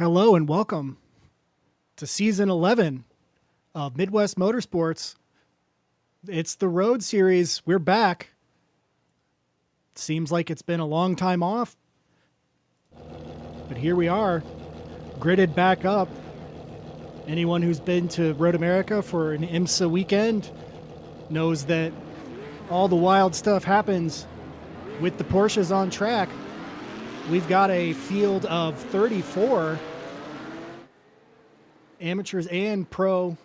Hello and welcome to season 11 of Midwest Motorsports. It's the Road Series. We're back. Seems like it's been a long time off, but here we are, gridded back up. Anyone who's been to Road America for an IMSA weekend knows that all the wild stuff happens with the Porsches on track. We've got a field of 34 amateurs and pro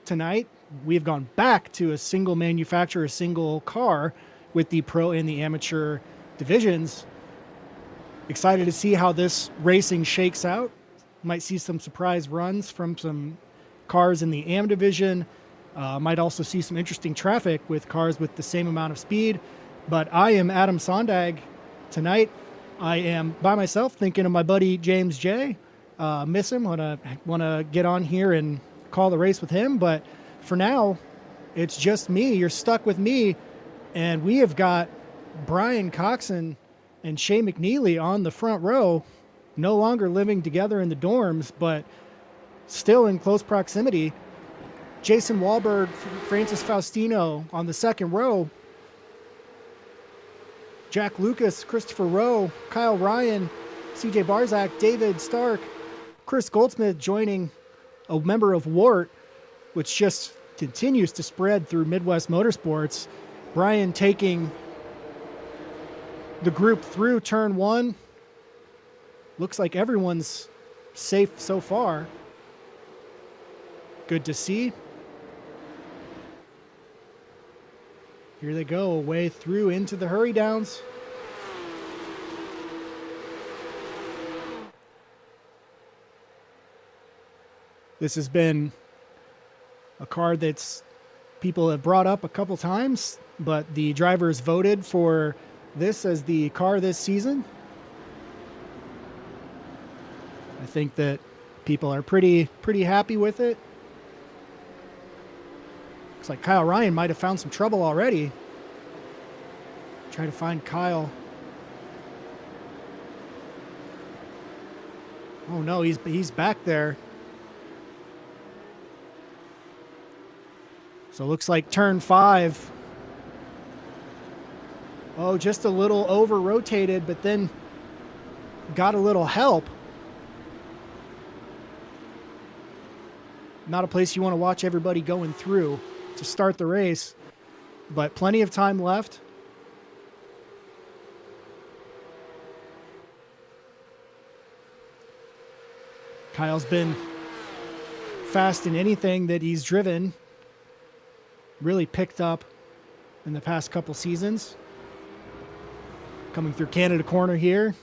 tonight. We've gone back to a single manufacturer, a single car with the pro and the amateur divisions. Excited to see how this racing shakes out. Might see some surprise runs from some cars in the AM division. Might also see some interesting traffic with cars with the same amount of speed. But I am Adam Sondag. Tonight, I am by myself thinking of my buddy James J. Miss him. Want to get on here and call the race with him. But for now, it's just me. You're stuck with me. And we have got Brian Coxon and Shay McNeely on the front row, no longer living together in the dorms, but still in close proximity. Jason Wahlberg, Francis Faustino on the second row. Jack Lucas, Christopher Rowe, Kyle Ryan, CJ Barzak, David Stark, Chris Goldsmith joining a member of WART, which just continues to spread through Midwest Motorsports. Brian taking the group through turn one. Looks like everyone's safe so far. Good to see. Here they go, away through into the hurry downs. This has been a car that's people have brought up a couple times, but the drivers voted for this as the car this season. I think that people are pretty happy with it. Looks like Kyle Ryan might have found some trouble already. Try to find Kyle. Oh no, he's back there. So it looks like turn 5. Oh, just a little over-rotated, but then got a little help. Not a place you want to watch everybody going through to start the race, but plenty of time left. Kyle's been fast in anything that he's driven. Really picked up in the past couple seasons. Coming through Canada corner here.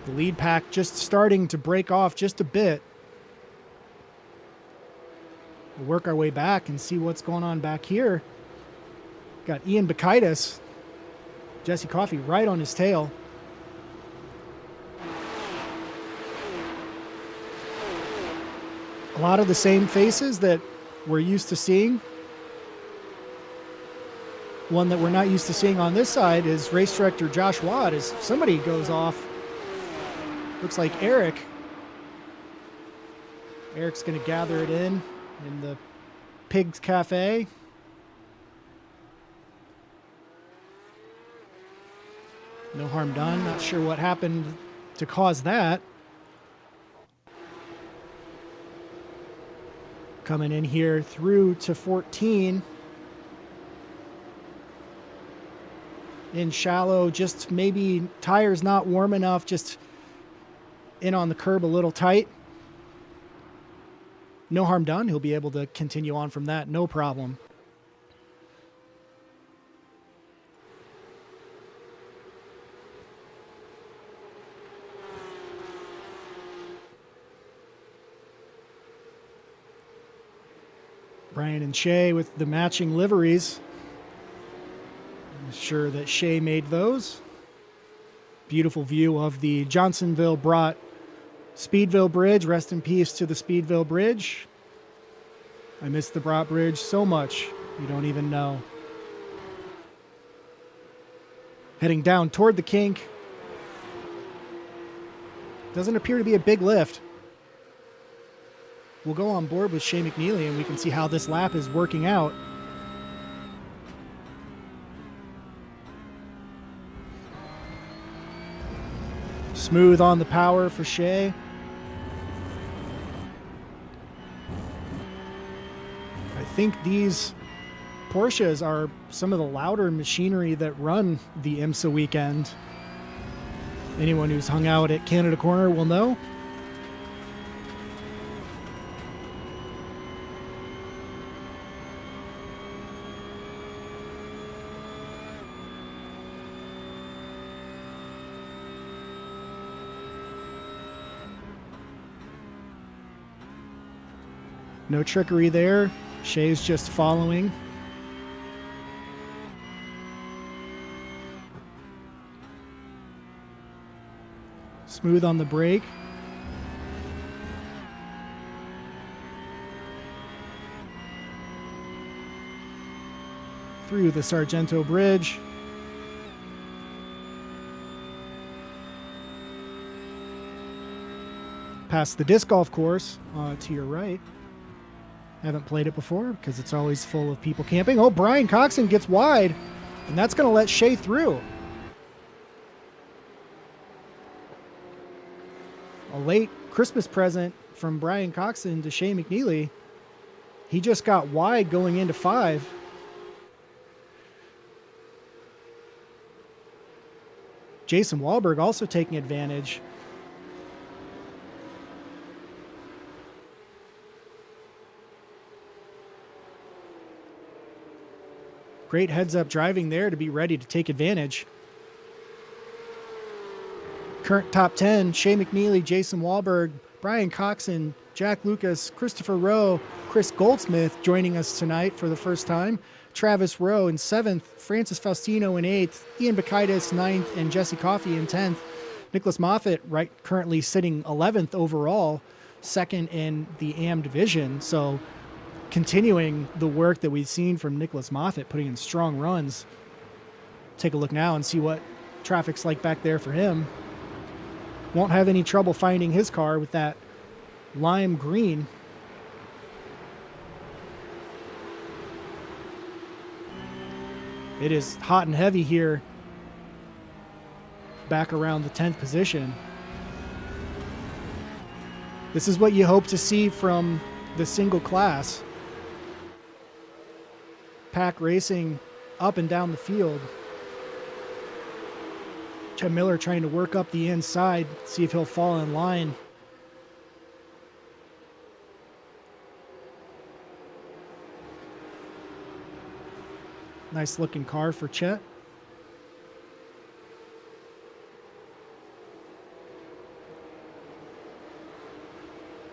The lead pack just starting to break off just a bit. We'll work our way back and see what's going on back here. Got Ian Bakaitis, Jesse Coffey right on his tail. A lot of the same faces that we're used to seeing. One that we're not used to seeing on this side is race director Josh Watt as somebody goes off. Looks like Eric. Eric's going to gather it in the Pigs Cafe. No harm done. Not sure what happened to cause that. Coming in here through to 14. In shallow, just maybe tires not warm enough, just in on the curb a little tight. No harm done. He'll be able to continue on from that, no problem. Brian and Shay with the matching liveries. I'm sure that Shay made those. Beautiful view of the Johnsonville brought Speedville Bridge. Rest in peace to the Speedville Bridge. I miss the Brought Bridge so much, you don't even know. Heading down toward the kink. Doesn't appear to be a big lift. We'll go on board with Shea McNeely and we can see how this lap is working out. Smooth on the power for Shea. I think these Porsches are some of the louder machinery that run the IMSA weekend. Anyone who's hung out at Canada Corner will know. No trickery there. Shea's just following. Smooth on the brake. Through the Sargento Bridge. Past the disc golf course to your right. Haven't played it before because it's always full of people camping. Oh, Brian Coxon gets wide, and that's going to let Shea through. A late Christmas present from Brian Coxon to Shea McNeely. He just got wide going into 5. Jason Wahlberg also taking advantage. Great heads-up driving there to be ready to take advantage. Current top 10, Shea McNeely, Jason Wahlberg, Brian Coxon, Jack Lucas, Christopher Rowe, Chris Goldsmith joining us tonight for the first time. Travis Rowe in 7th, Francis Faustino in 8th, Ian Bakaitis 9th, and Jesse Coffey in 10th. Nicholas Moffitt currently sitting 11th overall, 2nd in the AM division. So continuing the work that we've seen from Nicholas Moffitt, putting in strong runs. Take a look now and see what traffic's like back there for him. Won't have any trouble finding his car with that lime green. It is hot and heavy here, back around the 10th position. This is what you hope to see from the single class. Pack racing up and down the field. Chad Miller trying to work up the inside, see if he'll fall in line. Nice looking car for Chet.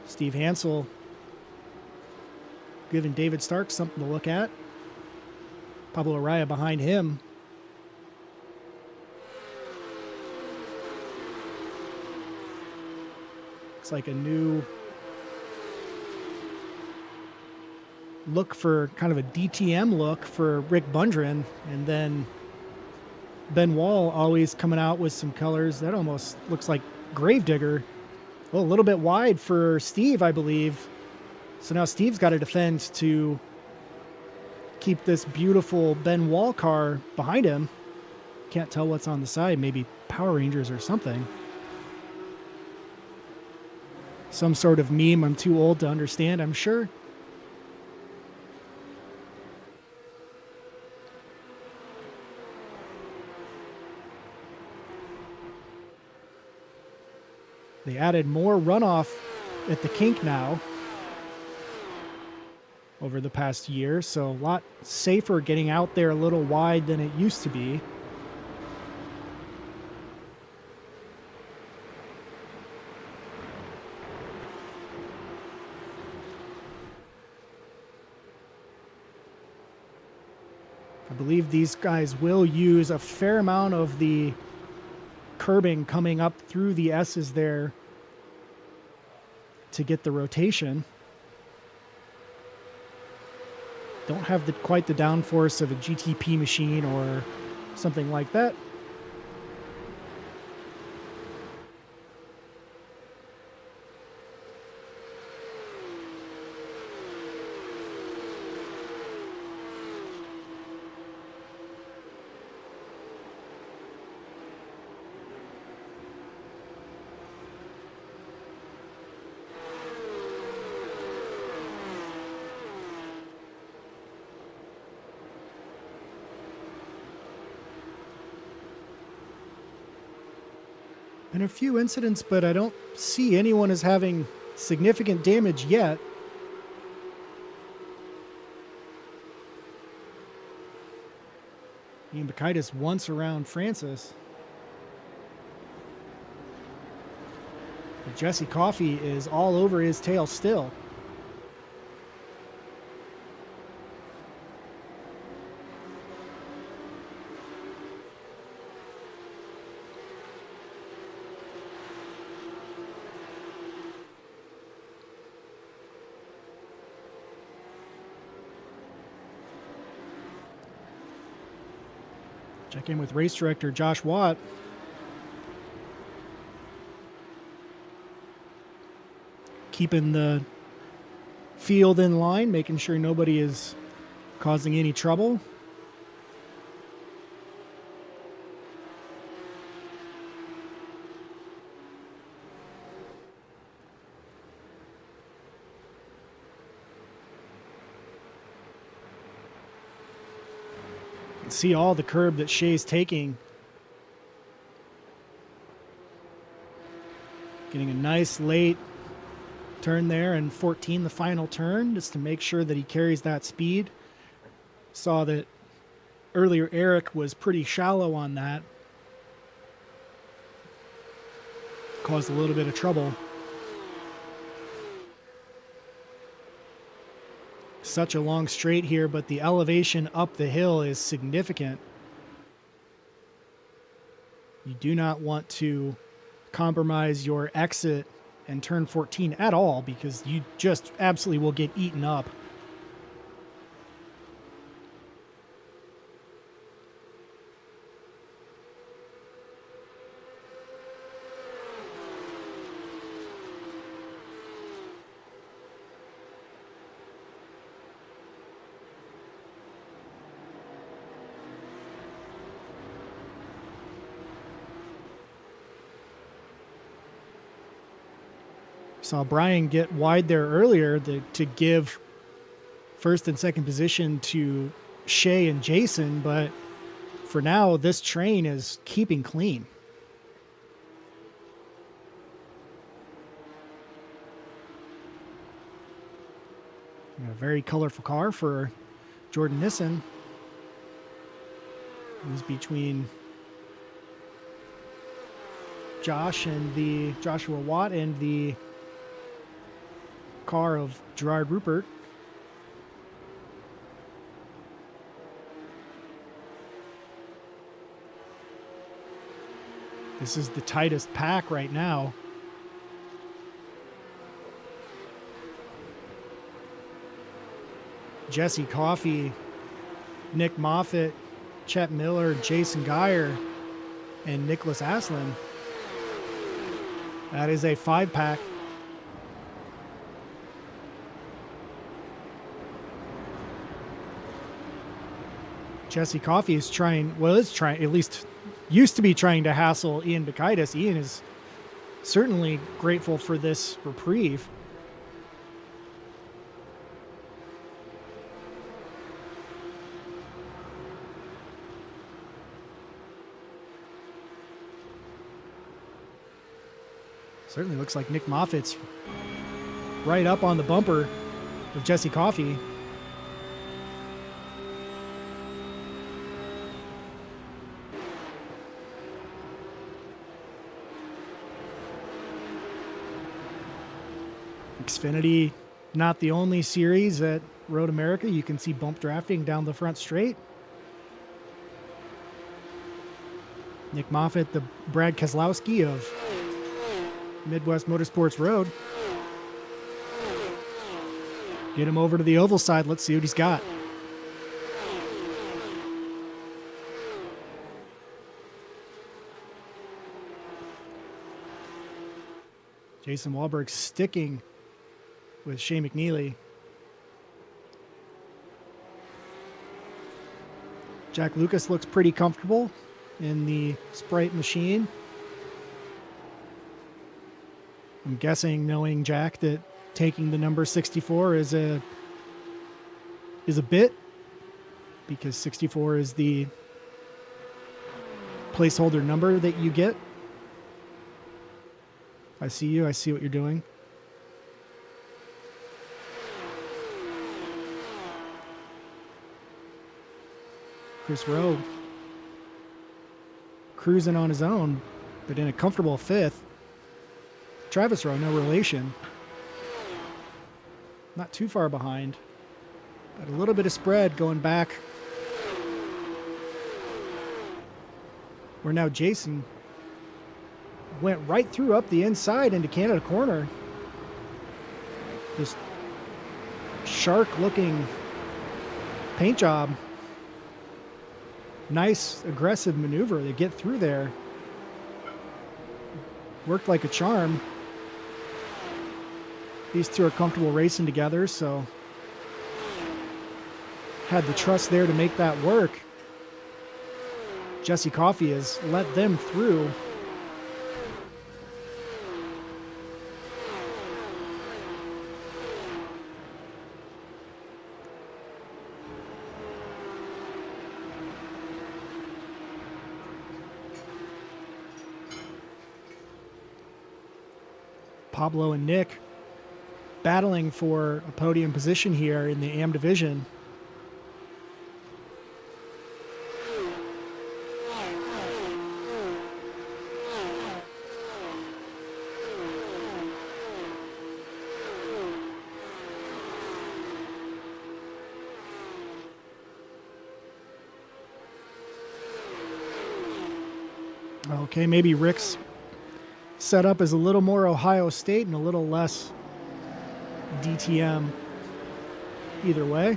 Steve Hansel giving David Stark something to look at. Pablo Araya behind him. Looks like a new look for kind of a DTM look for Rick Bundren. And then Ben Wall always coming out with some colors that almost looks like Gravedigger. Well, a little bit wide for Steve, I believe. So now Steve's got to defend to keep this beautiful Ben Wall car behind him. Can't tell what's on the side. Maybe Power Rangers or something. Some sort of meme I'm too old to understand, I'm sure. They added more runoff at the kink now over the past year, so a lot safer getting out there a little wide than it used to be. I believe these guys will use a fair amount of the curbing coming up through the S's there to get the rotation. Don't have quite the downforce of a GTP machine or something like that. Been a few incidents, but I don't see anyone as having significant damage yet. Ian Bakaitis once around Francis. But Jesse Coffey is all over his tail still. Check in with race director Josh Watt. Keeping the field in line, making sure nobody is causing any trouble. See all the curb that Shea's taking. Getting a nice late turn there, and 14 the final turn, just to make sure that he carries that speed. Saw that earlier Eric was pretty shallow on that. Caused a little bit of trouble. Such a long straight here, but the elevation up the hill is significant. You do not want to compromise your exit and turn 14 at all, because you just absolutely will get eaten up. Saw Brian get wide there earlier to give first and second position to Shea and Jason, but for now, this train is keeping clean. A very colorful car for Jordan Nissen. He's between Joshua Watt and the car of Gerard Rupert. This is the tightest pack right now. Jesse Coffey, Nick Moffitt, Chet Miller, Jason Geyer, and Nicholas Aslin. That is a 5-pack. Jesse Coffey is trying, at least used to be trying to hassle Ian Bakaitis. Ian is certainly grateful for this reprieve. Certainly looks like Nick Moffitt's right up on the bumper of Jesse Coffey. Xfinity, not the only series at Road America. You can see bump drafting down the front straight. Nick Moffitt, the Brad Keselowski of Midwest Motorsports Road. Get him over to the oval side. Let's see what he's got. Jason Wahlberg sticking with Shea McNeely. Jack Lucas looks pretty comfortable in the Sprite machine. I'm guessing, knowing Jack, that taking the number 64 is a bit, because 64 is the placeholder number that you get. I see you. I see what you're doing. Chris Rowe cruising on his own, but in a comfortable fifth. Travis Rowe, no relation. Not too far behind, but a little bit of spread going back. Where now Jason went right through up the inside into Canada corner. This shark-looking paint job. Nice, aggressive maneuver to get through there. Worked like a charm. These two are comfortable racing together, so had the trust there to make that work. Jesse Coffey has let them through. Pablo and Nick battling for a podium position here in the AM division. Okay, maybe Rick's setup is a little more Ohio State and a little less DTM. Either way.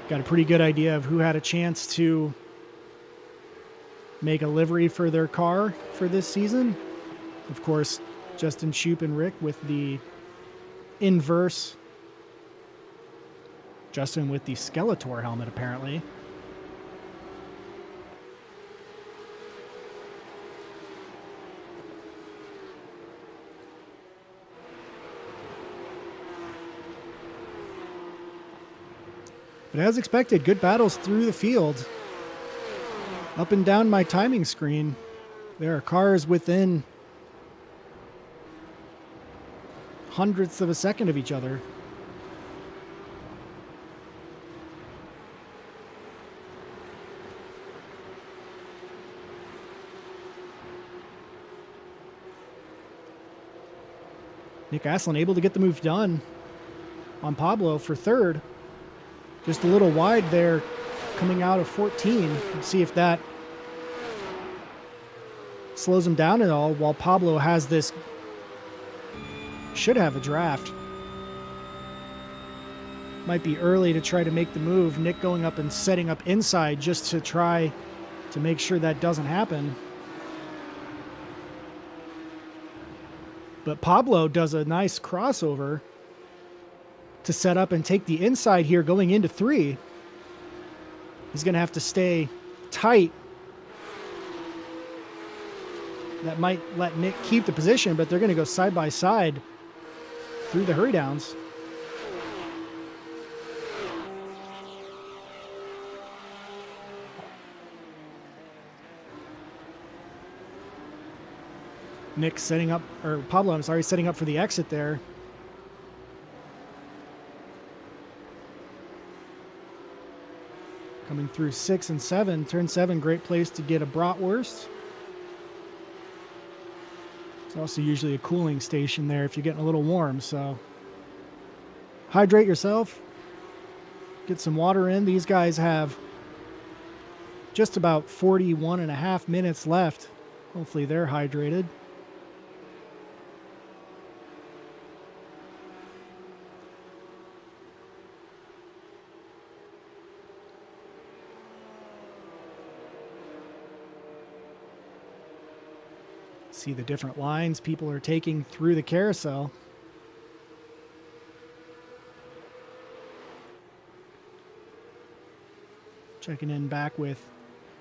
Got a pretty good idea of who had a chance to make a livery for their car for this season. Of course, Justin Shoup and Rick with the inverse. Justin with the Skeletor helmet, apparently. But as expected, good battles through the field. Up and down my timing screen, there are cars within hundredths of a second of each other. Nick Aslan able to get the move done on Pablo for third. Just a little wide there coming out of 14. Let's see if that slows him down at all, while Pablo has this, should have a draft. Might be early to try to make the move. Nick going up and setting up inside just to try to make sure that doesn't happen. But Pablo does a nice crossover to set up and take the inside here going into 3. He's going to have to stay tight. That might let Nick keep the position, but they're going to go side by side through the hurry downs. Nick setting up, or Pablo, I'm sorry, setting up for the exit there. Coming through 6 and 7. Turn 7, great place to get a bratwurst. It's also usually a cooling station there if you're getting a little warm, so hydrate yourself. Get some water in. These guys have just about 41 and a half minutes left. Hopefully they're hydrated. See the different lines people are taking through the carousel. Checking in back with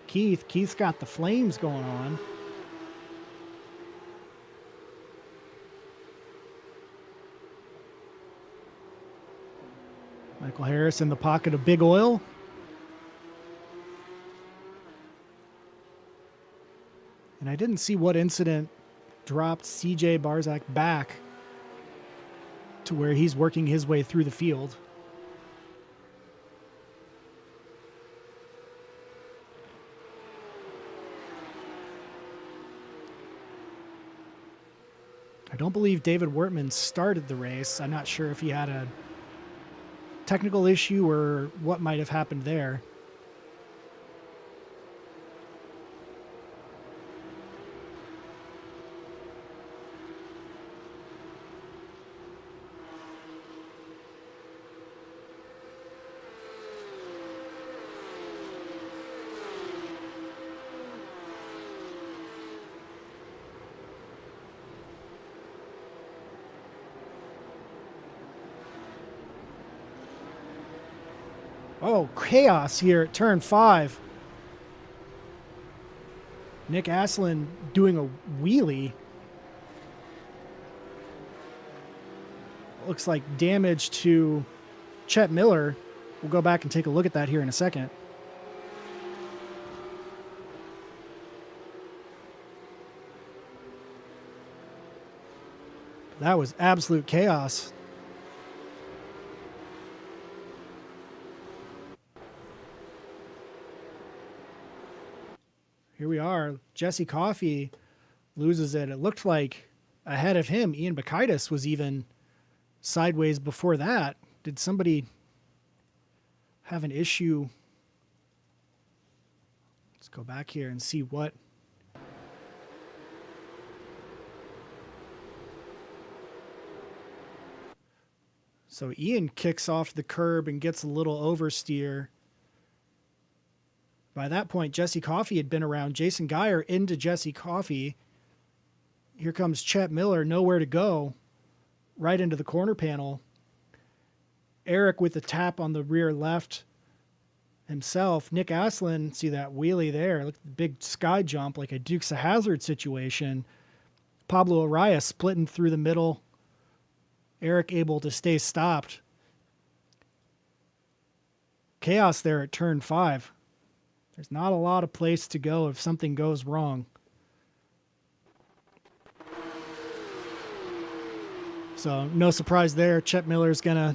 Keith. Keith's got the flames going on. Michael Harris in the pocket of Big Oil. And I didn't see what incident dropped CJ Barzak back to where he's working his way through the field. I don't believe David Wertman started the race. I'm not sure if he had a technical issue or what might have happened there. Oh, chaos here at turn 5. Nick Aslan doing a wheelie. Looks like damage to Chet Miller. We'll go back and take a look at that here in a second. That was absolute chaos. Here we are. Jesse Coffey loses it. It looked like ahead of him, Ian Bakaitis was even sideways before that. Did somebody have an issue? Let's go back here and see what. So Ian kicks off the curb and gets a little oversteer. By that point, Jesse Coffey had been around. Jason Geyer into Jesse Coffey. Here comes Chet Miller, nowhere to go. Right into the corner panel. Eric with the tap on the rear left himself. Nick Aslan, see that wheelie there. Look at the big sky jump like a Dukes of Hazzard situation. Pablo Araya splitting through the middle. Eric able to stay stopped. Chaos there at turn 5. There's not a lot of place to go if something goes wrong. So no surprise there. Chet Miller's going to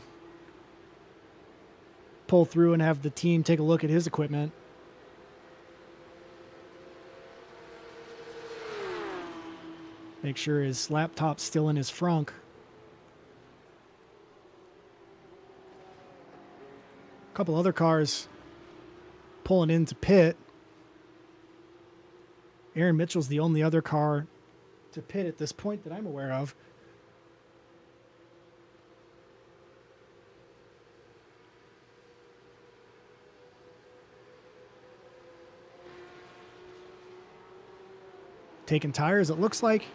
pull through and have the team take a look at his equipment. Make sure his laptop's still in his frunk. A couple other cars pulling into pit. Aaron Mitchell's the only other car to pit at this point that I'm aware of. Taking tires, it looks like.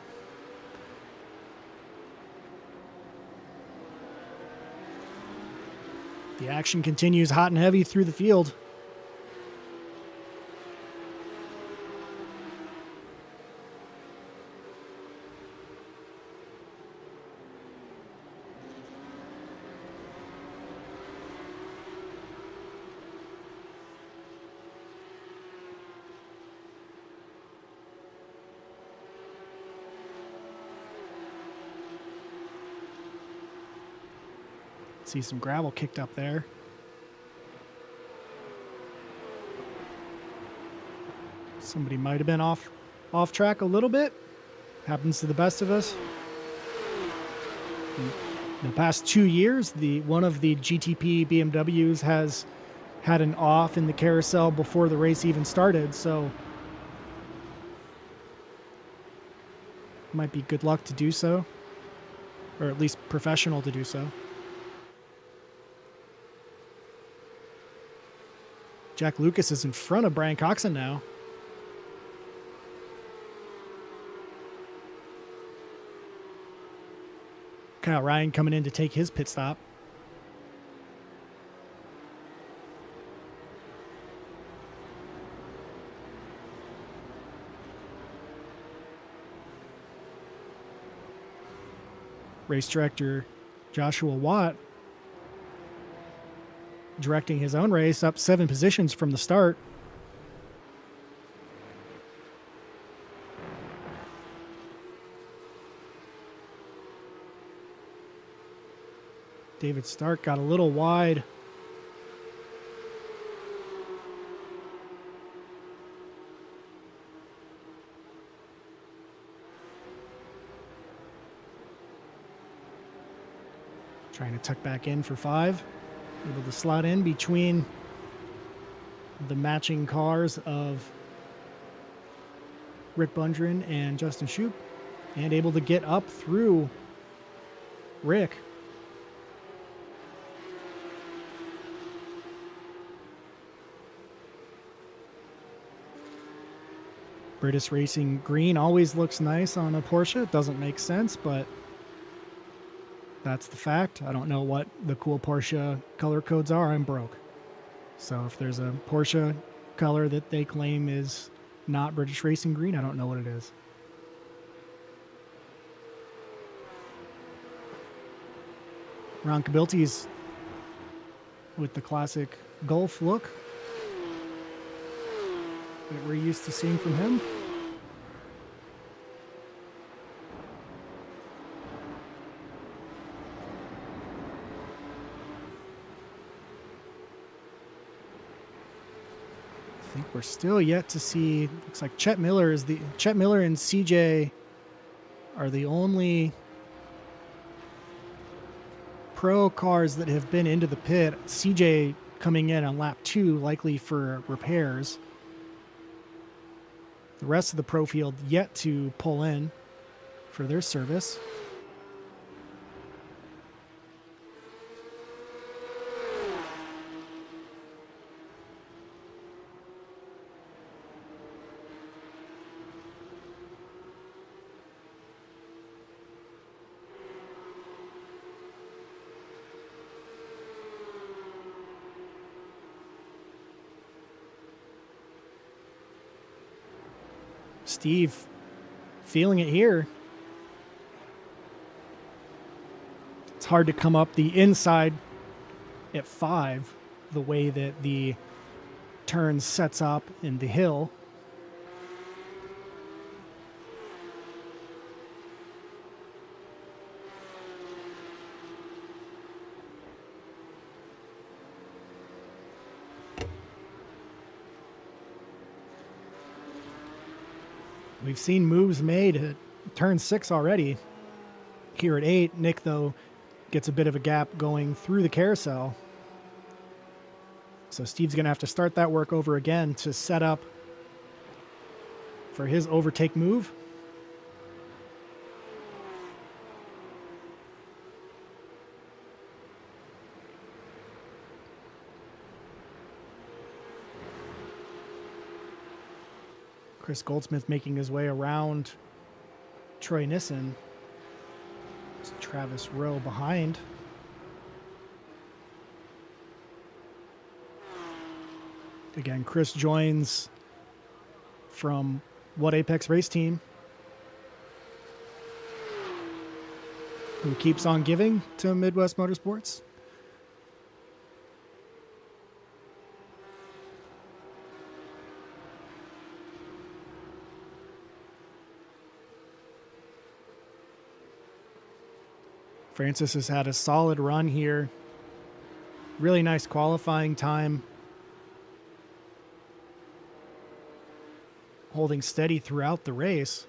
The action continues hot and heavy through the field. See some gravel kicked up there. Somebody might have been off track a little bit. Happens to the best of us. In the past 2 years, one of the GTP BMWs has had an off in the carousel before the race even started, so might be good luck to do so, or at least professional to do so. Jack Lucas is in front of Brian Coxon now. Kyle Ryan coming in to take his pit stop. Race director Joshua Watt directing his own race, up 7 positions from the start. David Stark got a little wide. Trying to tuck back in for 5. Able to slot in between the matching cars of Rick Bundren and Justin Shoup, and able to get up through Rick. British Racing green always looks nice on a Porsche. It doesn't make sense, but that's the fact. I don't know what the cool Porsche color codes are. I'm broke. So if there's a Porsche color that they claim is not British Racing green, I don't know what it is. Ron Kabilti's with the classic Gulf look that we're used to seeing from him. I think we're still yet to see. Looks like Chet Miller and CJ are the only pro cars that have been into the pit. CJ coming in on lap 2, likely for repairs. The rest of the pro field yet to pull in for their service. Steve feeling it here. It's hard to come up the inside at 5 the way that the turn sets up in the hill. We've seen moves made at turn 6 already. Here at 8, Nick, though, gets a bit of a gap going through the carousel. So Steve's going to have to start that work over again to set up for his overtake move. Chris Goldsmith making his way around Troy Nissen. It's Travis Rowe behind. Again, Chris joins from What Apex Race Team, who keeps on giving to Midwest Motorsports. Francis has had a solid run here. Really nice qualifying time. Holding steady throughout the race.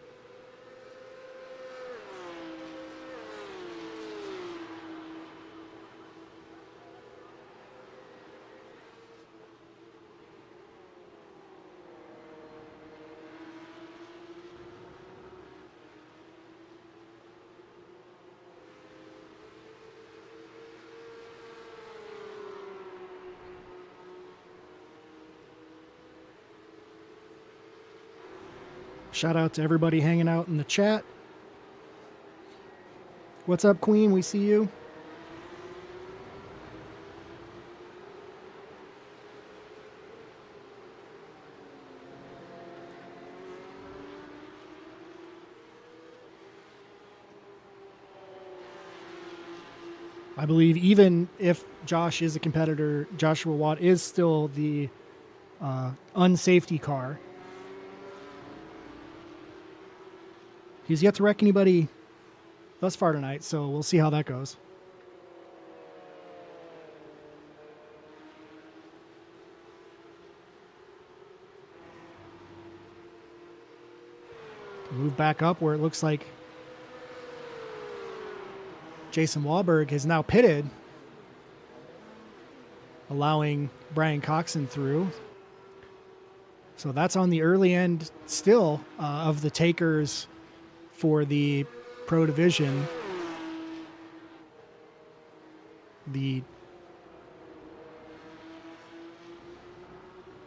Shout out to everybody hanging out in the chat. What's up, Queen? We see you. I believe even if Josh is a competitor, Joshua Watt is still the unsafety car. He's yet to wreck anybody thus far tonight, so we'll see how that goes. Move back up where it looks like Jason Wahlberg has now pitted, allowing Brian Coxon through. So that's on the early end still of the takers for the pro division. The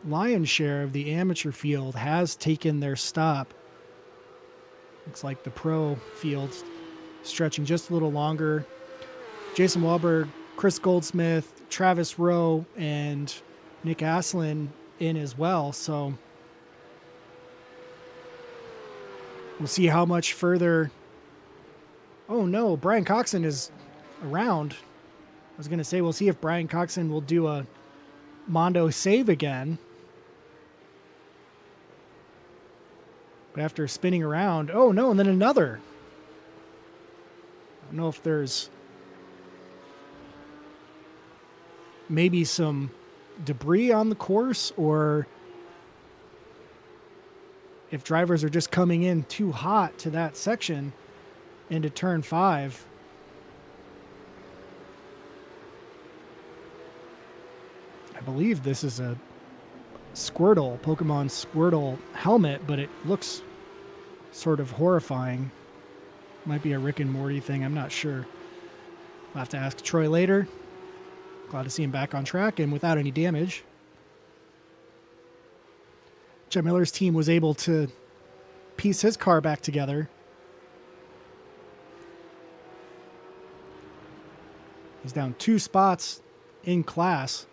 lion's share of the amateur field has taken their stop. Looks like the pro field's stretching just a little longer. Jason Wahlberg, Chris Goldsmith, Travis Rowe, and Nick Aslin in as well. So we'll see how much further. Oh no, Brian Coxon is around. I was going to say, we'll see if Brian Coxon will do a Mondo save again. But after spinning around, oh no, and then another. I don't know if there's maybe some debris on the course, or if drivers are just coming in too hot to that section into turn 5. I believe this is a Squirtle, Pokemon Squirtle helmet, but it looks sort of horrifying. Might be a Rick and Morty thing, I'm not sure. I'll have to ask Troy later. Glad to see him back on track and without any damage. Jed Miller's team was able to piece his car back together. He's down 2 spots in class,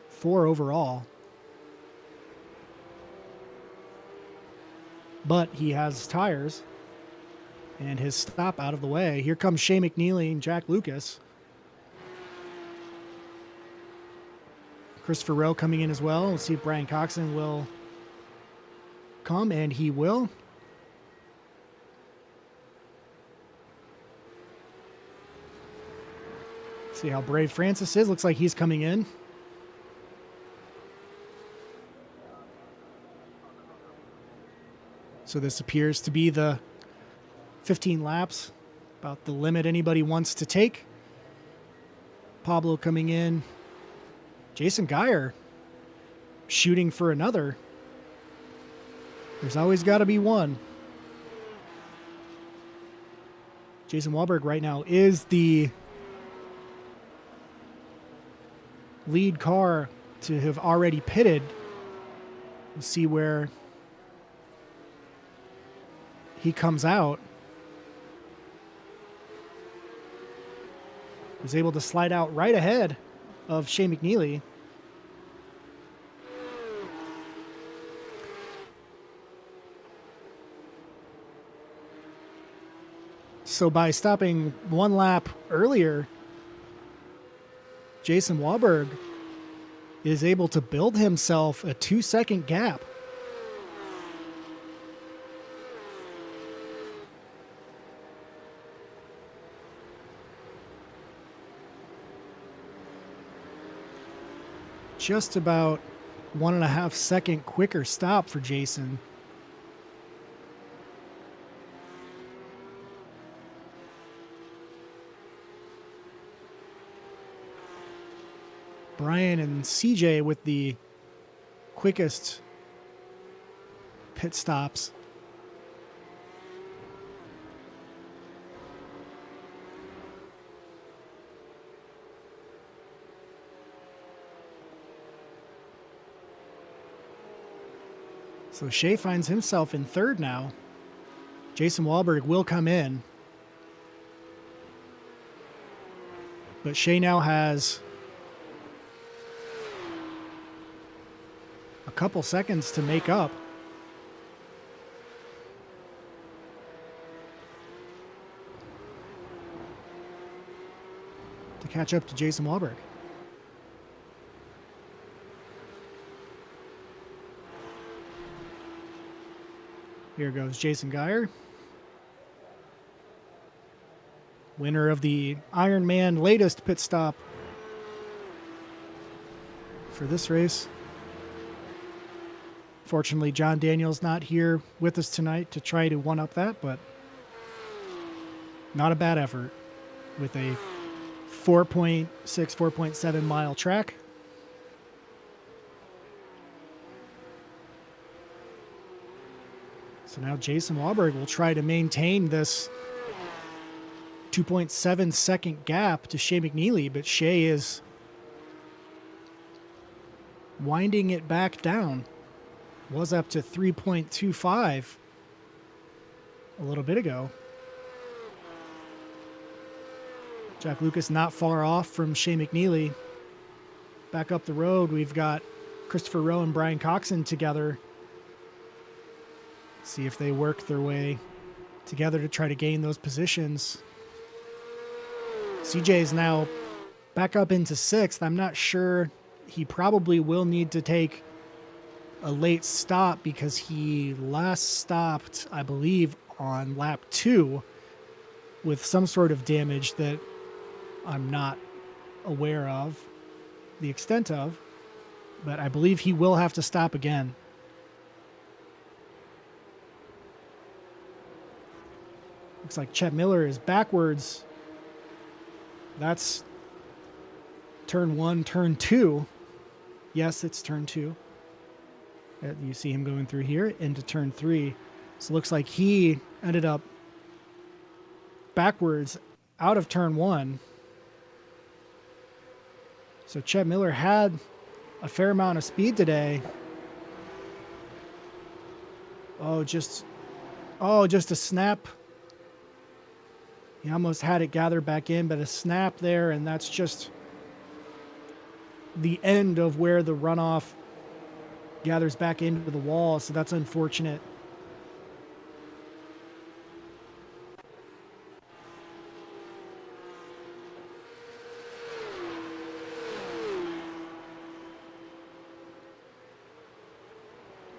4 overall. But he has tires and his stop out of the way. Here comes Shea McNeely and Jack Lucas. Christopher Rowe coming in as well. We'll see if Brian Coxon will come, and he will. See how brave Francis is. Looks like he's coming in. So this appears to be the 15 laps, about the limit anybody wants to take. Pablo coming in. Jason Geyer shooting for another. There's always got to be one. Jason Wahlberg right now is the lead car to have already pitted. We'll see where he comes out. Was able to slide out right ahead of Shea McNeely. So by stopping 1 lap earlier, Jason Wahlberg is able to build himself a 2-second gap. Just about 1.5 second quicker stop for Jason. Brian and CJ with the quickest pit stops. So Shea finds himself in 3rd now. Jason Wahlberg will come in. But Shea now has a couple seconds to make up. To catch up to Jason Wahlberg. Here goes Jason Geyer. Winner of the Ironman latest pit stop for this race. Fortunately, John Daniel's not here with us tonight to try to one-up that, but not a bad effort with a 4.6, 4.7 mile track. So now Jason Wahlberg will try to maintain this 2.7 second gap to Shea McNeely, but Shea is winding it back down. Was up to 3.25 a little bit ago. Jack Lucas not far off from Shea McNeely. Back up the road, we've got Christopher Rowe and Brian Coxon together. See if they work their way together to try to gain those positions. CJ is now back up into 6th. I'm not sure. He probably will need to take a late stop because he last stopped, I believe, on lap 2 with some sort of damage that I'm not aware of the extent of, but I believe he will have to stop again. Looks like Chet Miller is backwards. That's turn 1, turn 2. Yes, it's turn 2. You see him going through here into turn 3. So it looks like he ended up backwards out of turn 1. So Chet Miller had a fair amount of speed today. Just a snap. He almost had it gathered back in, but a snap there, and that's just the end of where the runoff gathers back into the wall, so that's unfortunate.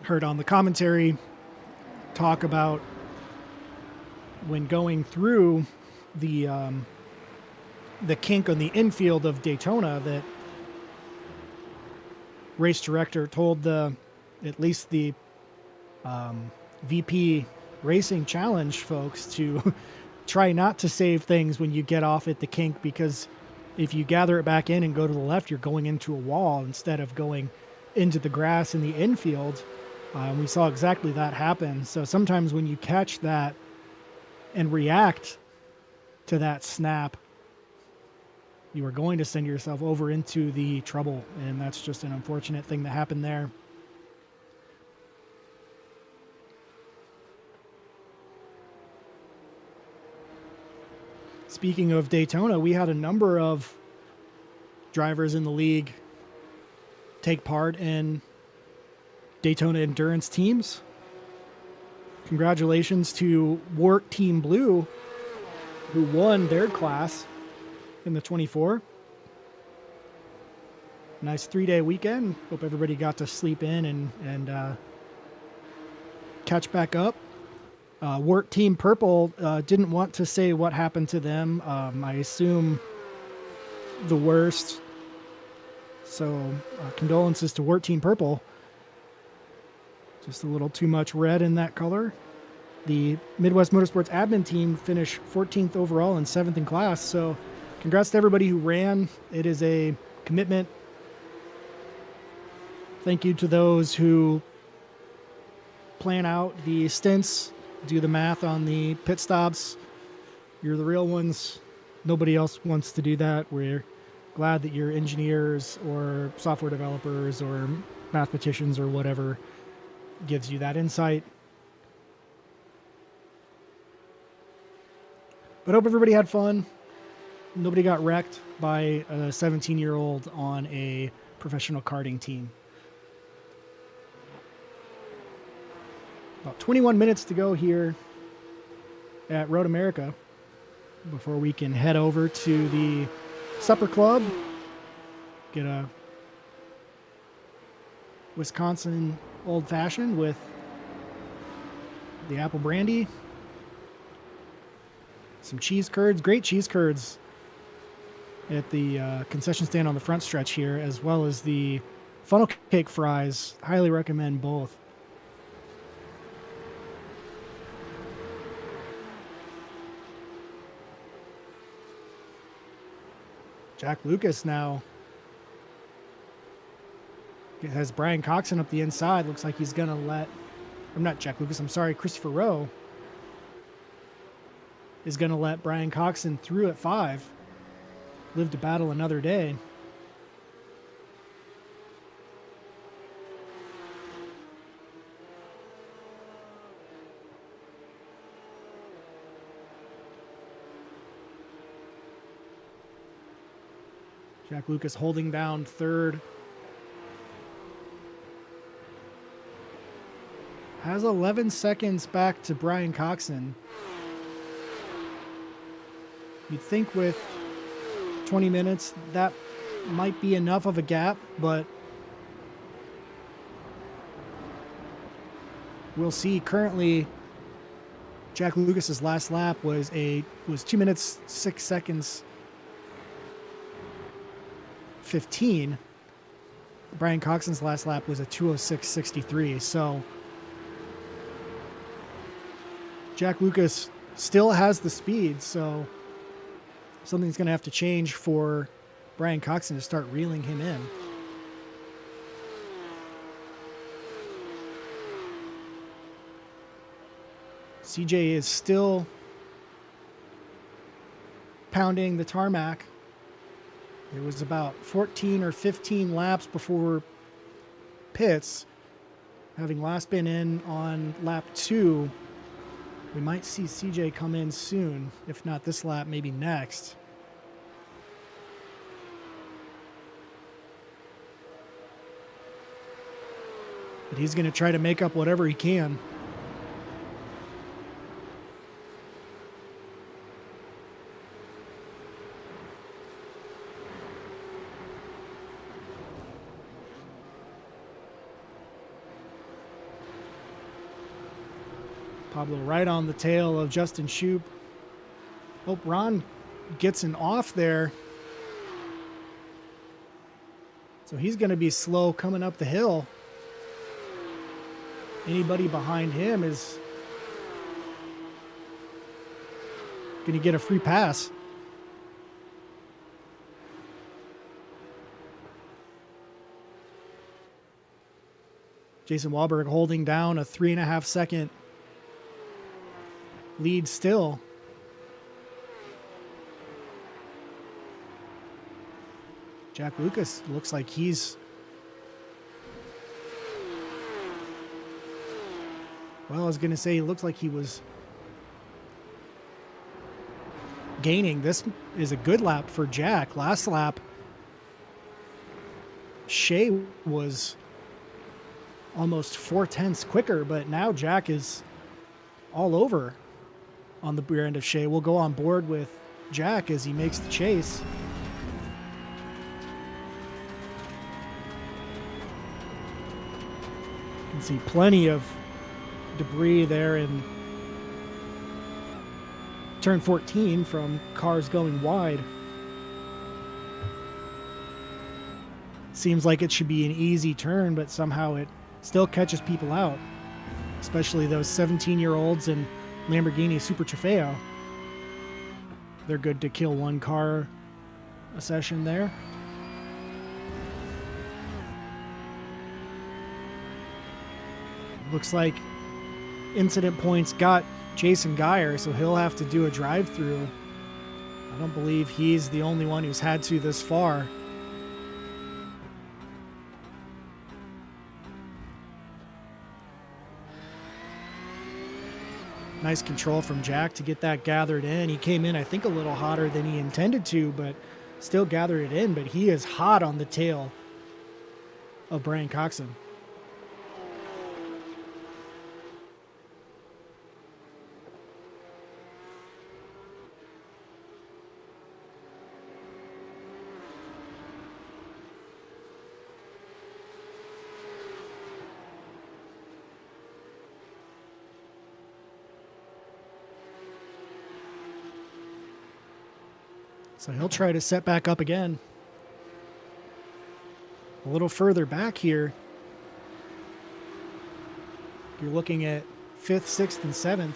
Heard on the commentary talk about when going through the kink on the infield of Daytona that race director told at least the VP Racing Challenge folks to try not to save things when you get off at the kink, because if you gather it back in and go to the left, you're going into a wall instead of going into the grass in the infield. We saw exactly that happen. So sometimes when you catch that and react to that snap, you are going to send yourself over into the trouble, and that's just an unfortunate thing that happened there. Speaking of Daytona, we had a number of drivers in the league take part in Daytona endurance teams. Congratulations to Wart Team Blue, who won their class in the 24. Nice 3-day weekend. Hope everybody got to sleep in and catch back up. Wart Team Purple didn't want to say what happened to them. I assume the worst. So condolences to Wart Team Purple. Just a little too much red in that color. The Midwest Motorsports admin team finished 14th overall and 7th in class. So congrats to everybody who ran. It is a commitment. Thank you to those who plan out the stints, do the math on the pit stops. You're the real ones. Nobody else wants to do that. We're glad that you're engineers or software developers or mathematicians or whatever gives you that insight. But hope everybody had fun. Nobody got wrecked by a 17-year-old on a professional karting team. About 21 minutes to go here at Road America before we can head over to the supper club, get a Wisconsin old fashioned with the apple brandy, some cheese curds, great cheese curds at the concession stand on the front stretch here, as well as the funnel cake fries. Highly recommend both. Jack Lucas now has Brian Coxon up the inside. Looks like he's going to let, I'm not Jack Lucas, I'm sorry, Christopher Rowe is going to let Brian Coxon through at 5. Live to battle another day. Jack Lucas holding down 3rd. Has 11 seconds back to Brian Coxon. You'd think with 20 minutes that might be enough of a gap, but we'll see. Currently, Jack Lucas's last lap was 2 minutes 6 seconds 15. Brian Coxon's last lap was a 2:06.63. So Jack Lucas still has the speed, so something's going to have to change for Brian Coxon to start reeling him in. CJ is still pounding the tarmac. It was about 14 or 15 laps before pits. Having last been in on lap 2, we might see CJ come in soon. If not this lap, maybe next. But he's going to try to make up whatever he can. Pablo right on the tail of Justin Shoup. Hope Ron gets an off there. So he's going to be slow coming up the hill. Anybody behind him is going to get a free pass. Jason Wahlberg holding down a 3.5 second lead still. Jack Lucas looks like he's, well, I was going to say he looks like he was gaining. This is a good lap for Jack. Last lap, Shea was almost 4/10 quicker, but now Jack is all over on the rear end of Shea. We'll go on board with Jack as he makes the chase. You can see plenty of debris there in turn 14 from cars going wide. Seems like it should be an easy turn, but somehow it still catches people out, especially those 17-year-olds and Lamborghini Super Trofeo. They're good to kill one car a session there. Looks like incident points got Jason Geyer, so he'll have to do a drive-through. I don't believe he's the only one who's had to this far. Nice control from Jack to get that gathered in. He came in, I think, a little hotter than he intended to, but still gathered it in. But he is hot on the tail of Brian Coxon. So he'll try to set back up again. A little further back here, you're looking at 5th, 6th, and 7th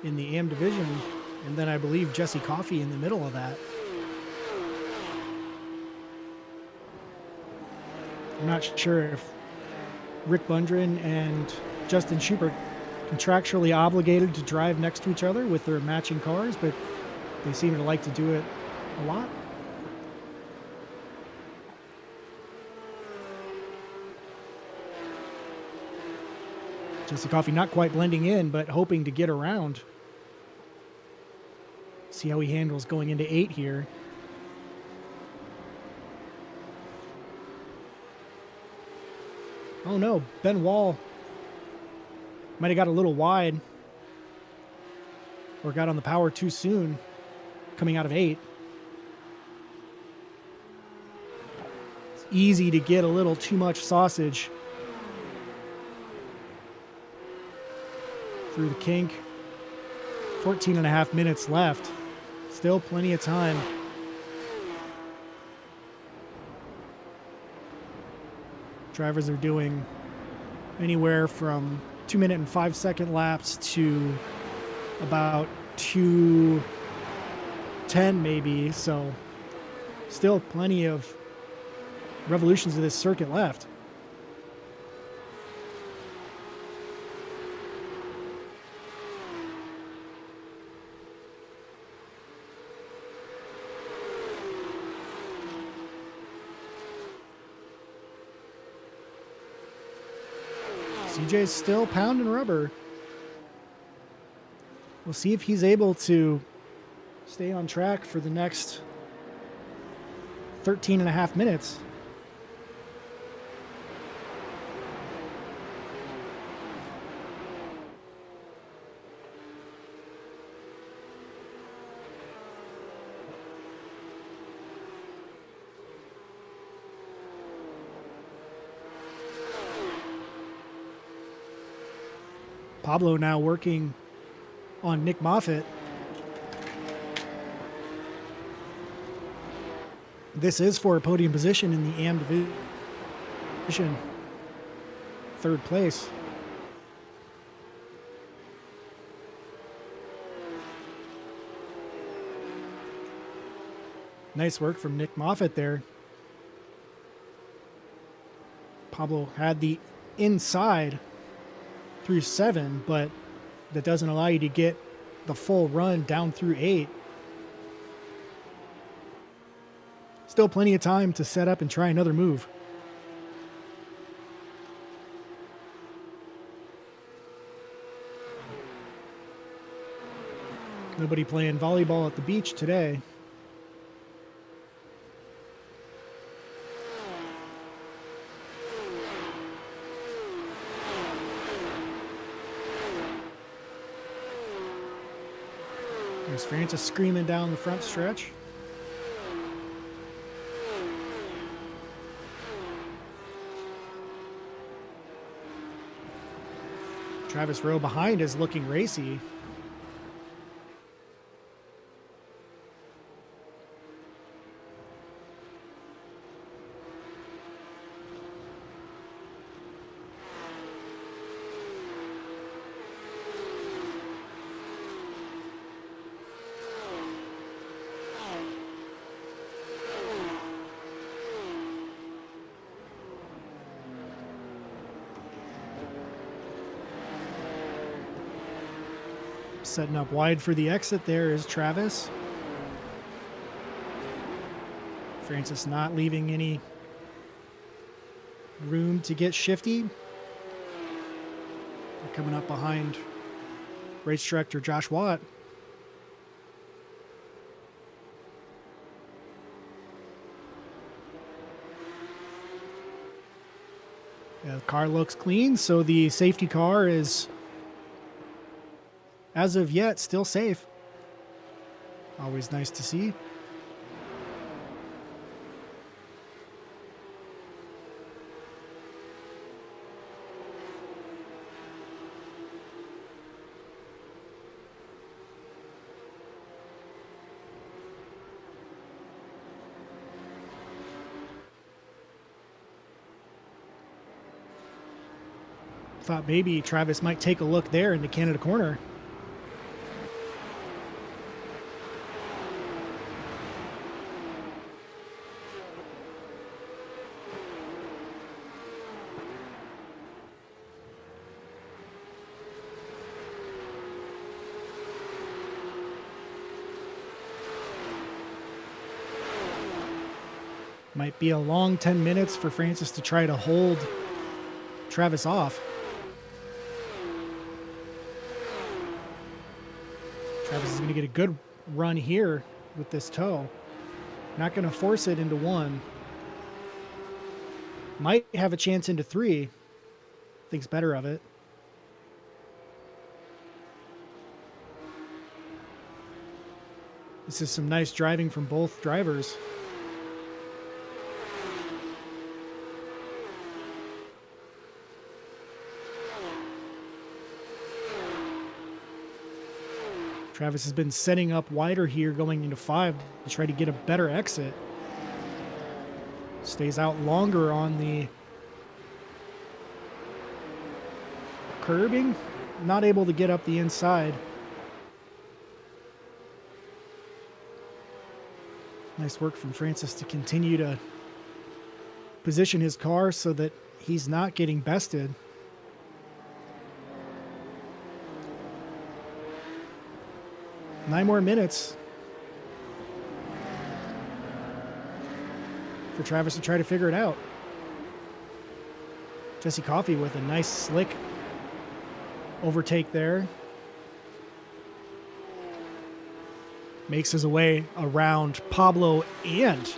in the AM division. And then I believe Jesse Coffey in the middle of that. I'm not sure if Rick Bundren and Justin Schubert contractually obligated to drive next to each other with their matching cars, but they seem to like to do it a lot. Jesse Coffey not quite blending in, but hoping to get around. See how he handles going into 8 here. Oh no, Ben Wall might have got a little wide or got on the power too soon coming out of 8. It's easy to get a little too much sausage through the kink. 14 and a half minutes left. Still plenty of time. Drivers are doing anywhere from 2-minute and 5-second laps to about 2:10 maybe. So still plenty of revolutions of this circuit left. CJ's still pounding rubber. We'll see if he's able to stay on track for the next 13 and a half minutes. Pablo now working on Nick Moffitt. This is for a podium position in the AM division. 3rd place. Nice work from Nick Moffitt there. Pablo had the inside through 7, but that doesn't allow you to get the full run down through 8. Still plenty of time to set up and try another move. Nobody playing volleyball at the beach today. There's Francis screaming down the front stretch. Travis Rowe behind is looking racy. Setting up wide for the exit there is Travis. Francis not leaving any room to get shifty. They're coming up behind race director Josh Watt. Yeah, the car looks clean, so the safety car is, as of yet, still safe. Always nice to see. Thought maybe Travis might take a look there in the Canada corner. Might be a long 10 minutes for Francis to try to hold Travis off. Travis is going to get a good run here with this toe. Not going to force it into one. Might have a chance into three. Thinks better of it. This is some nice driving from both drivers. Travis has been setting up wider here going into 5 to try to get a better exit. Stays out longer on the curbing. Not able to get up the inside. Nice work from Francis to continue to position his car so that he's not getting bested. Nine more minutes for Travis to try to figure it out. Jesse Coffey with a nice slick overtake there. Makes his way around Pablo and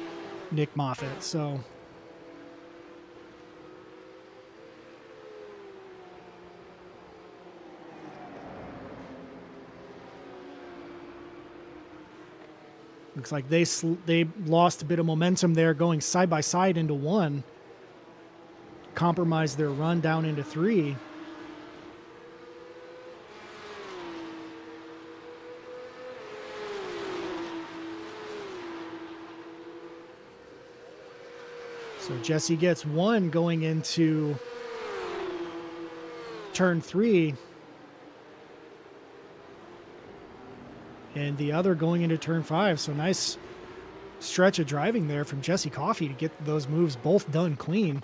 Nick Moffitt. So looks like they lost a bit of momentum there going side by side into 1. Compromised their run down into 3. So Jesse gets 1 going into turn 3. And the other going into turn 5. So nice stretch of driving there from Jesse Coffey to get those moves both done clean.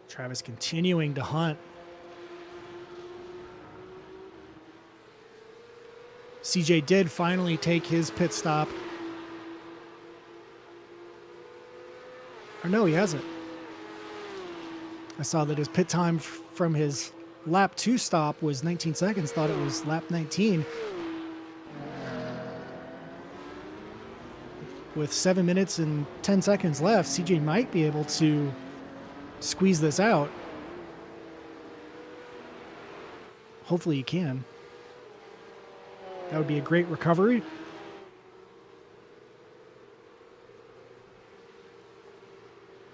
Travis continuing to hunt. CJ did finally take his pit stop. Or no, he hasn't. I saw that his pit time from his lap 2 stop was 19 seconds. Thought it was lap 19. With 7 minutes and 10 seconds left, CJ might be able to squeeze this out. Hopefully he can. That would be a great recovery.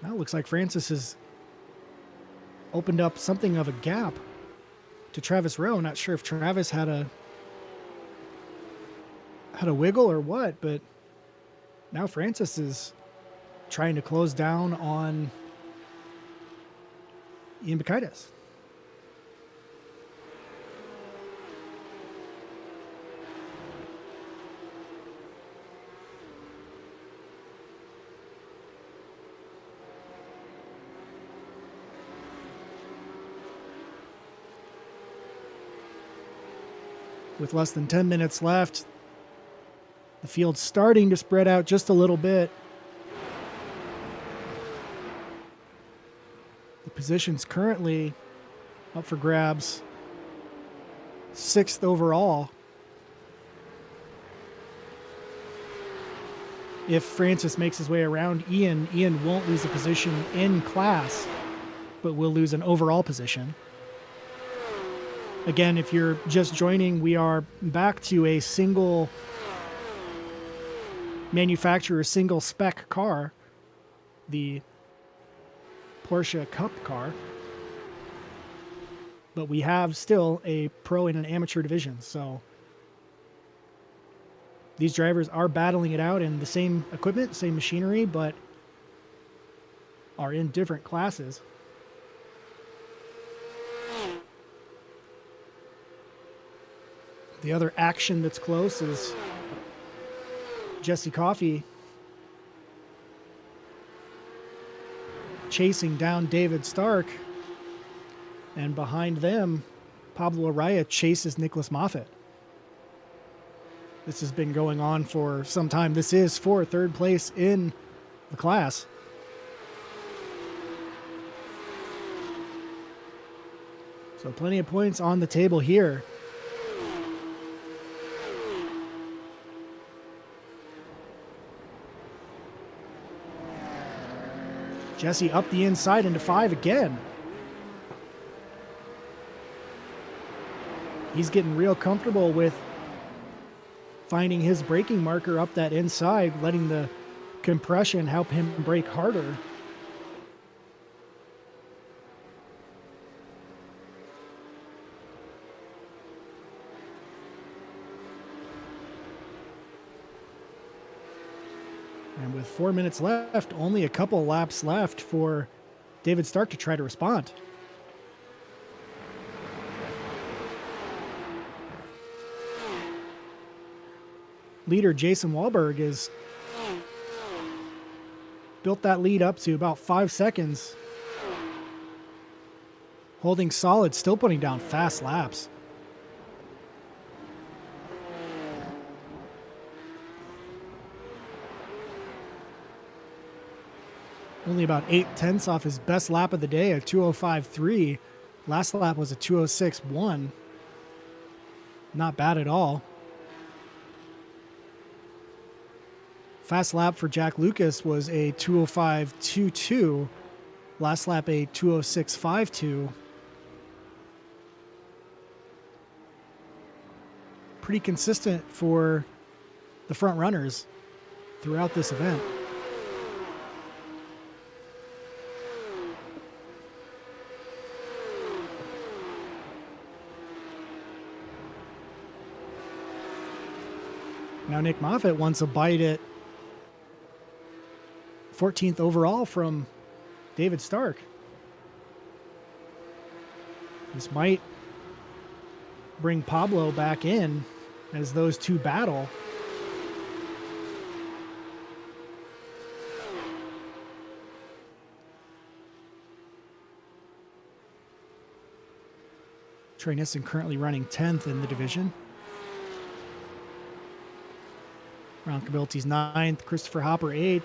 Now it looks like Francis has opened up something of a gap to Travis Rowe. Not sure if Travis had a wiggle or what, but now Francis is trying to close down on Ian Bacaitis. With less than 10 minutes left, the field's starting to spread out just a little bit. The position's currently up for grabs. 6th overall. If Francis makes his way around Ian won't lose a position in class, but will lose an overall position. Again, if you're just joining, we are back to a single manufacturer, single spec car, the Porsche Cup car. But we have still a pro and an amateur division, so these drivers are battling it out in the same equipment, same machinery, but are in different classes. The other action that's close is Jesse Coffey chasing down David Stark And behind them, Pablo Araya chases Nicholas Moffitt. This has been going on for some time. This is for third place in the class. So plenty of points on the table here. Jesse up the inside into 5 again. He's getting real comfortable with finding his braking marker up that inside, letting the compression help him brake harder. And with 4 minutes left, only a couple laps left for David Stark to try to respond. Leader Jason Wahlberg has built that lead up to about 5 seconds. Holding solid, still putting down fast laps. Only about 8/10 off his best lap of the day, a 2:05.3. Last lap was a 2:06.1. Not bad at all. Fast lap for Jack Lucas was a 2:05.22. Last lap a 2:06.52. Pretty consistent for the front runners throughout this event. Now Nick Moffitt wants a bite at 14th overall from David Stark. This might bring Pablo back in as those two battle. Trey Nissen currently running 10th in the division. Ron Cabilti's 9th, Christopher Hopper 8th.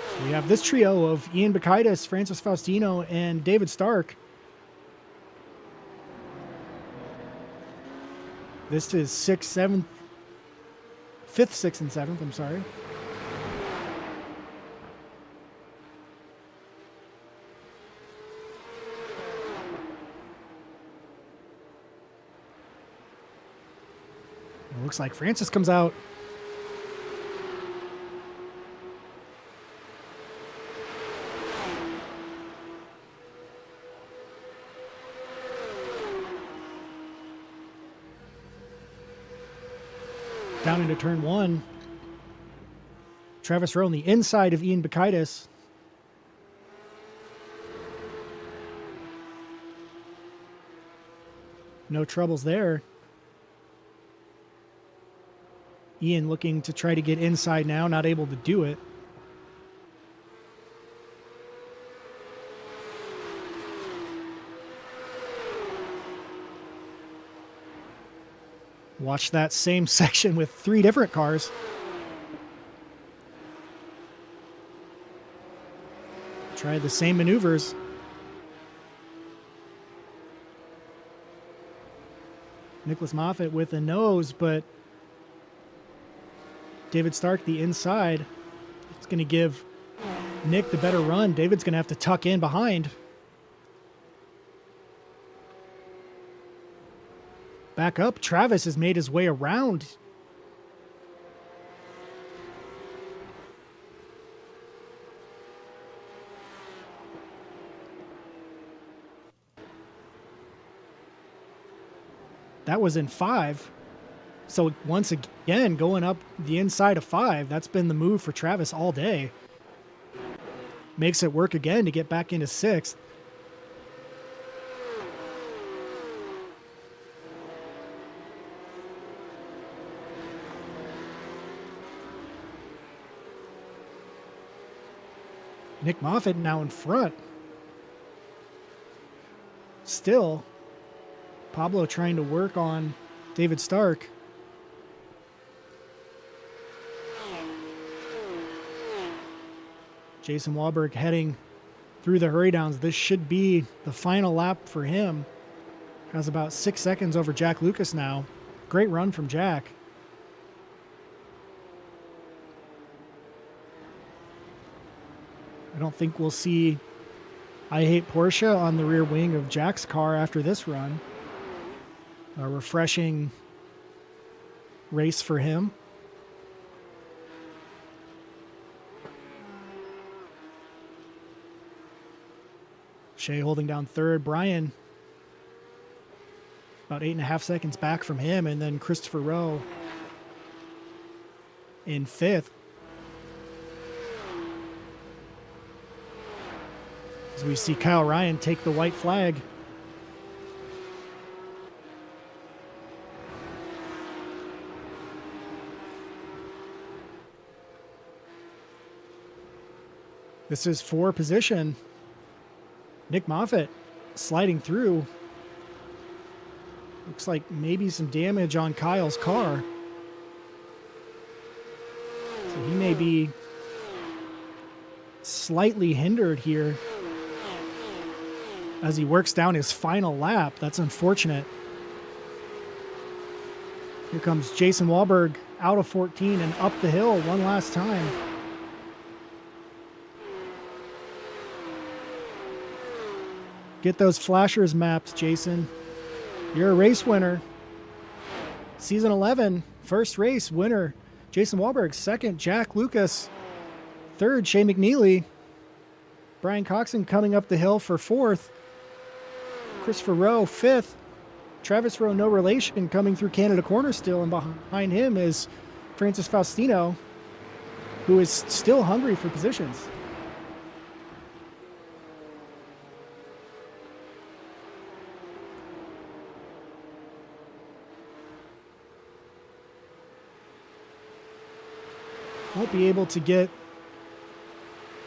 So we have this trio of Ian Bacaitis, Francis Faustino, and David Stark. This is 6th, 7th, 5th, 6th, and 7th, I'm sorry. It looks like Francis comes out. Down into turn 1. Travis Rowe on the inside of Ian Bacaitis. No troubles there. Ian looking to try to get inside now, not able to do it. Watch that same section with 3 different cars. Try the same maneuvers. Nicholas Moffitt with a nose, but David Stark the inside. It's going to give Nick the better run. David's going to have to tuck in behind. Back up, Travis has made his way around. That was in 5. So once again, going up the inside of 5, that's been the move for Travis all day. Makes it work again to get back into 6th. Nick Moffitt now in front. Still, Pablo trying to work on David Stark. Jason Wahlberg heading through the hurry downs. This should be the final lap for him. Has about 6 seconds over Jack Lucas now. Great run from Jack. I don't think we'll see I Hate Porsche on the rear wing of Jack's car after this run. A refreshing race for him. Shea holding down third. Brian about 8.5 seconds back from him. And then Christopher Rowe in fifth. As we see Kyle Ryan take the white flag. This is for position. Nick Moffitt sliding through. Looks like maybe some damage on Kyle's car. So he may be slightly hindered here as he works down his final lap. That's unfortunate. Here comes Jason Wahlberg out of 14 and up the hill one last time. Get those flashers mapped, Jason. You're a race winner. Season 11, first race winner. Jason Wahlberg, second. Jack Lucas, third. Shea McNeely. Brian Coxon coming up the hill for fourth. Christopher Rowe, fifth. Travis Rowe, no relation, coming through Canada Corner still. And behind him is Francis Faustino, who is still hungry for positions. Won't be able to get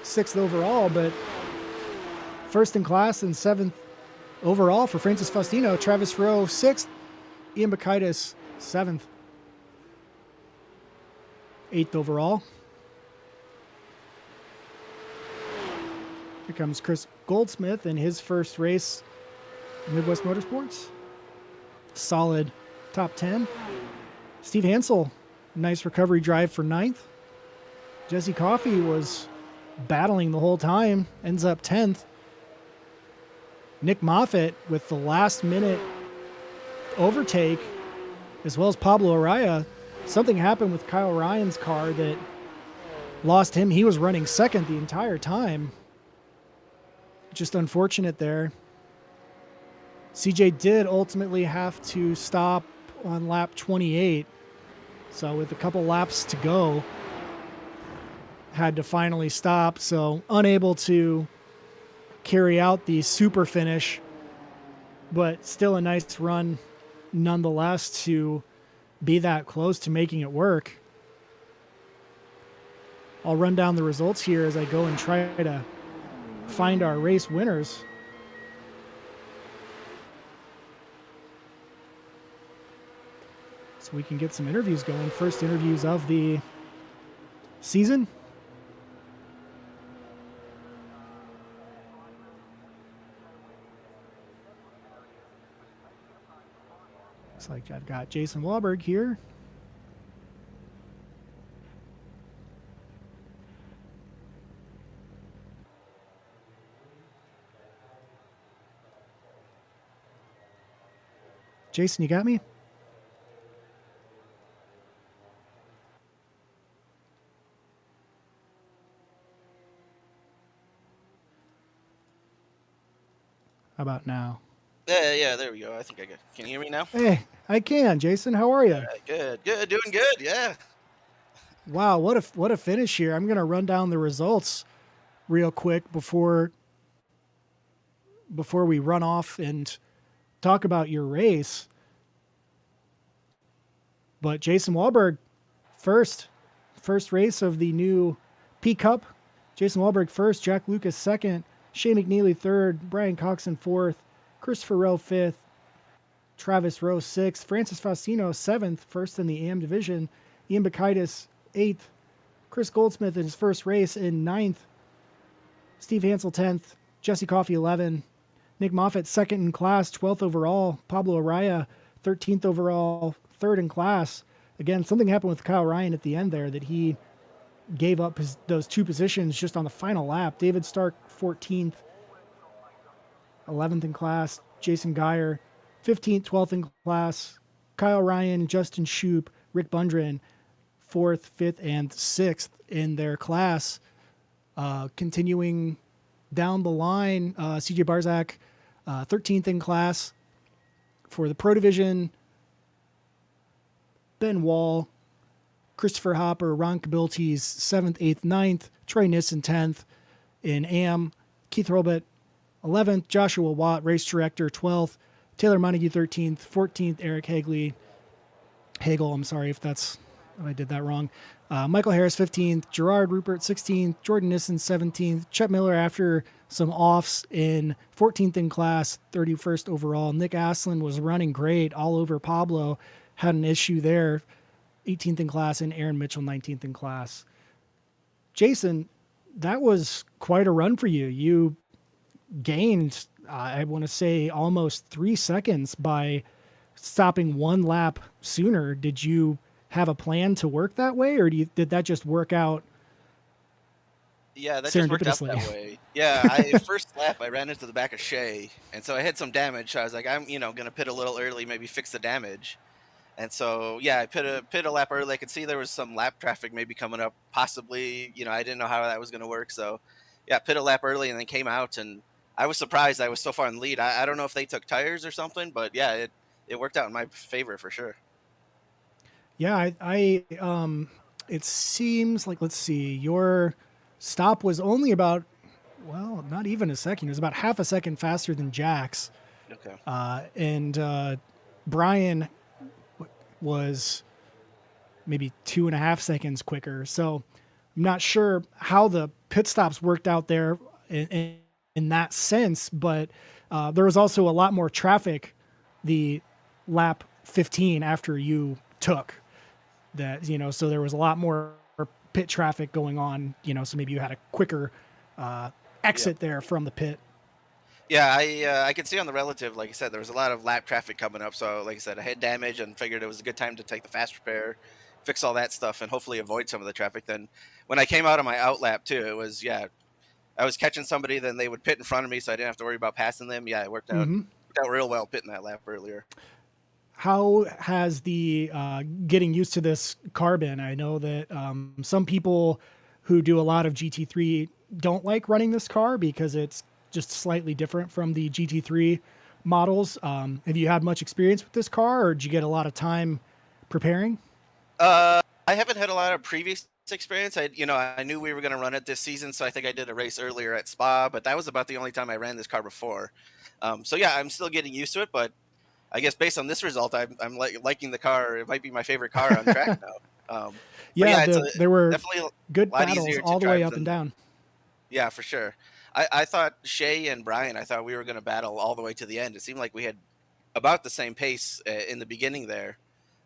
sixth overall, but first in class and seventh overall for Francis Faustino. Travis Rowe, sixth. Ian Bakaitis, seventh. Eighth overall. Here comes Chris Goldsmith in his first race in Midwest Motorsports. Solid top 10. Steve Hansel, nice recovery drive for ninth. Jesse Coffey was battling the whole time, ends up 10th. Nick Moffitt with the last minute overtake, as well as Pablo Araya. Something happened with Kyle Ryan's car that lost him. He was running second the entire time. Just unfortunate there. CJ did ultimately have to stop on lap 28. So with a couple laps to go, had to finally stop, so unable to carry out the super finish, but still a nice run nonetheless to be that close to making it work. I'll run down the results here as I go and try to find our race winners. So we can get some interviews going. First interviews of the season. Looks like I've got Jason Wahlberg here. Jason, you got me? How about now? Yeah, there we go. I think I got. Can you hear me now? Hey, I can. Jason, how are you? Good, doing good. Yeah. Wow, what a finish here. I'm going to run down the results real quick before we run off and talk about your race. But Jason Wahlberg, first race of the new P Cup Jason Wahlberg first, Jack Lucas second, Shea McNeely third, Brian Coxon fourth, Christopher Rowe fifth, Travis Rowe sixth, Francis Faustino seventh, first in the AM division, Ian Bacaitis eighth, Chris Goldsmith in his first race in ninth, Steve Hansel 10th, Jesse Coffey 11, Nick Moffitt second in class, 12th overall, Pablo Araya 13th overall, third in class. Again, something happened with Kyle Ryan at the end there that he gave up those two positions just on the final lap. David Stark 14th, 11th in class, Jason Geyer 15th, 12th in class, Kyle Ryan, Justin Shoup, Rick Bundren 4th, 5th, and 6th in their class. Continuing down the line, CJ Barzak, 13th in class. For the Pro Division, Ben Wall, Christopher Hopper, Ron Kabiltes, 7th, 8th, 9th, Troy Nissen, 10th. In AM, Keith Hurlbut, 11th, Joshua Watt, race director, 12th, Taylor Montague, 13th, 14th, Eric Hagel, I'm sorry if I did that wrong. Michael Harris, 15th, Gerard Rupert, 16th, Jordan Nissen, 17th, Chet Miller after some offs in 14th in class, 31st overall. Nick Aslin was running great all over Pablo, had an issue there, 18th in class, and Aaron Mitchell, 19th in class. Jason, that was quite a run for you. You gained, I want to say, almost 3 seconds by stopping one lap sooner. Did you have a plan to work that way, or did that just work out Yeah, that just worked out serendipitously? that way. Yeah, I first lap I ran into the back of Shea, and so I had some damage. So I was like, I'm gonna pit a little early, maybe fix the damage. And so yeah, I pit a lap early. I could see there was some lap traffic maybe coming up, possibly. I didn't know how that was gonna work. So yeah, pit a lap early and then came out, and I was surprised I was so far in the lead. I don't know if they took tires or something, but yeah, it worked out in my favor for sure. Yeah, it seems like, let's see, your stop was only about, well, not even a second. It was about half a second faster than Jack's. Okay. And Brian was maybe 2.5 seconds quicker. So I'm not sure how the pit stops worked out there in that sense, but there was also a lot more traffic the lap 15 after you took so there was a lot more pit traffic going on, so maybe you had a quicker Yeah. exit there from the pit. Yeah, I could see on the relative, like I said, there was a lot of lap traffic coming up. So, like I said, I had damage and figured it was a good time to take the fast repair, fix all that stuff, and hopefully avoid some of the traffic. Then, when I came out on my out lap too, it was I was catching somebody, then they would pit in front of me, so I didn't have to worry about passing them. Yeah, it Hmm. worked out real well pitting that lap earlier. How has the getting used to this car been? I know that some people who do a lot of GT3 don't like running this car because it's just slightly different from the GT3 models. Have you had much experience with this car, or did you get a lot of time preparing? I haven't had a lot of previous experience. I knew we were going to run it this season, so I think I did a race earlier at Spa, but that was about the only time I ran this car before. So yeah, I'm still getting used to it, but I guess based on this result, I'm liking the car. It might be my favorite car on track now. But Yeah, yeah, it's there were definitely good a lot battles easier to all the way drive up and than down. yeah, for sure. I thought Shay and Brian, I thought we were going to battle all the way to the end. It seemed like we had about the same pace in the beginning there.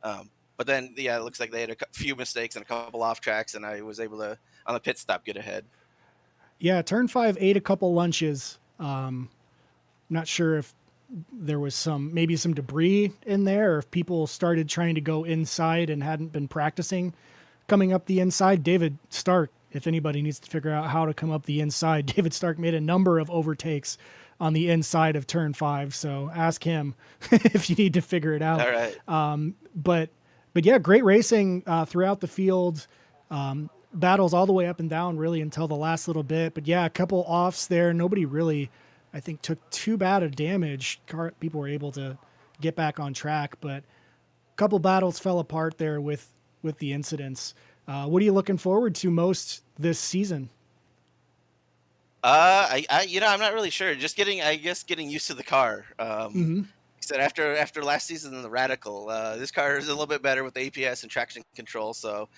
But then, yeah, it looks like they had a few mistakes and a couple off tracks, and I was able to, on the pit stop, get ahead. Yeah, turn 5 ate a couple lunches. Not sure if there was maybe some debris in there, or if people started trying to go inside and hadn't been practicing coming up the inside. David Stark, if anybody needs to figure out how to come up the inside, David Stark made a number of overtakes on the inside of turn 5. So ask him if you need to figure it out. All right. But yeah, great racing throughout the field. Battles all the way up and down really until the last little bit. But yeah, a couple offs there. Nobody really, I think, took too bad of damage. People were able to get back on track, but a couple battles fell apart there with the incidents. What are you looking forward to most this season? I'm not really sure. Just getting used to the car. Hmm. Like I said, after last season in the Radical, this car is a little bit better with the APS and traction control. So,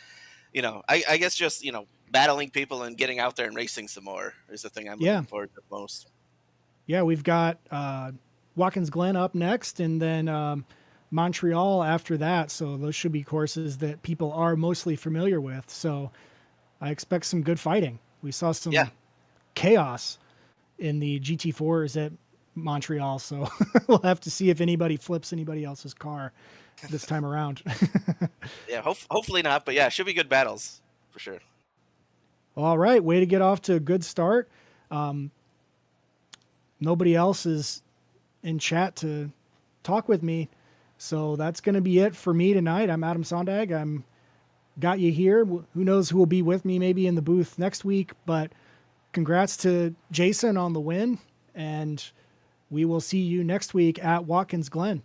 I guess just battling people and getting out there and racing some more is the thing I'm Yeah. looking forward to most. Yeah, we've got Watkins Glen up next, and then Montreal after that. So those should be courses that people are mostly familiar with. So I expect some good fighting. We saw Yeah, some chaos in the GT4s at Montreal, so we'll have to see if anybody flips anybody else's car this time around. yeah. Hopefully not, but yeah, should be good battles for sure. All right, way to get off to a good start. Um, Nobody else is in chat to talk with me, so that's going to be it for me tonight. I'm Adam Sondag. I'm got you here. Who knows who will be with me maybe in the booth next week, but congrats to Jason on the win, and we will see you next week at Watkins Glen.